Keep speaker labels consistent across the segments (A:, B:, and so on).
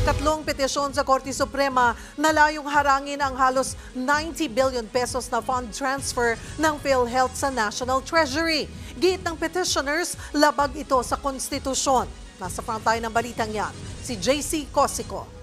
A: ikatlong petisyon sa Korte Suprema na layong harangin ang halos 90 billion pesos na fund transfer ng PhilHealth sa National Treasury. Giit ng petitioners, labag ito sa konstitusyon. Nasa frontline ng balitang yan, si JC Cosico.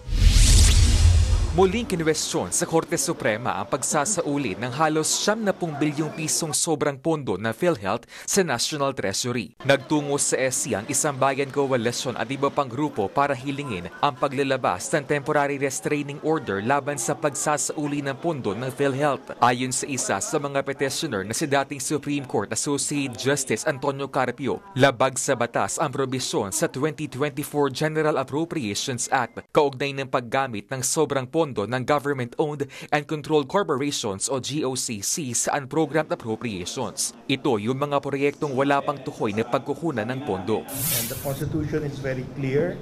B: Muling kinwestiyon sa Korte Suprema ang pagsasauli ng halos 70 bilyong pisong sobrang pondo ng PhilHealth sa National Treasury. Nagtungo sa SC ang Isang Bayan Coalition at iba pang grupo para hilingin ang paglalabas ng temporary restraining order laban sa pagsasauli ng pondo ng PhilHealth. Ayon sa isa sa mga petitioner na si dating Supreme Court Associate Justice Antonio Carpio, labag sa batas ang probisyon sa 2024 General Appropriations Act kaugnay ng paggamit ng sobrang pondo ng government-owned and controlled corporations o GOCC sa unprogrammed appropriations. Ito yung mga proyektong wala pang tukoy na pagkukunan ng pondo.
C: And the Constitution is very clear.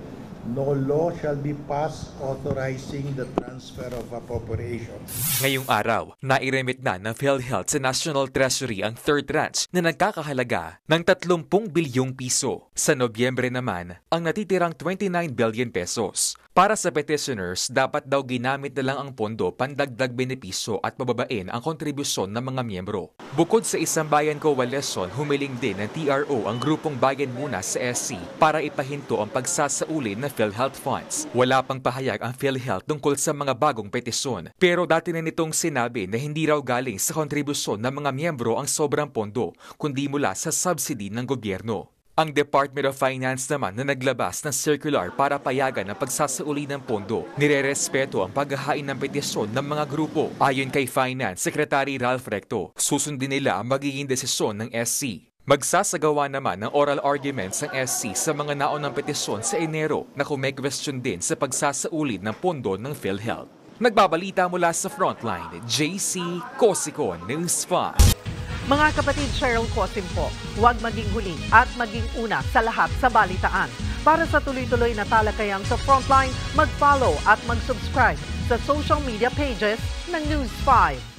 C: No law shall be passed authorizing the transfer of appropriations.
B: Ngayong araw, nairemit na ng PhilHealth sa National Treasury ang third tranche na nagkakahalaga ng 30 bilyong piso. Sa Nobyembre naman, ang natitirang 29 billion pesos. Para sa petitioners, dapat daw ginamit na lang ang pondo pandagdag benepisyo at pababain ang kontribusyon ng mga miyembro. Bukod sa Isang Bayan Coalition, humiling din ng TRO ang grupong Bayan Muna sa SC para ipahinto ang pagsasauli ng PhilHealth funds. Wala pang pahayag ang PhilHealth tungkol sa mga bagong petisyon. Pero dati na nitong sinabi na hindi raw galing sa kontribusyon ng mga miyembro ang sobrang pondo, kundi mula sa subsidy ng gobyerno. Ang Department of Finance naman na naglabas ng circular para payagan ang pagsasauli ng pondo, nirerespeto ang paghahain ng petisyon ng mga grupo. Ayon kay Finance Secretary Ralph Recto, susundin nila ang magiging desisyon ng SC. Magsasagawa naman ng oral arguments ng SC sa mga naunang petisyon sa Enero na kung may question din sa pagsasauli ng pondo ng PhilHealth. Nagbabalita mula sa Frontline, JC Cosico, News 5.
A: Mga kapatid, Cheryl Cosim po, huwag maging huli at maging una sa lahat sa balitaan. Para sa tuloy-tuloy na talakayan sa Frontline, mag-follow at mag-subscribe sa social media pages ng News 5.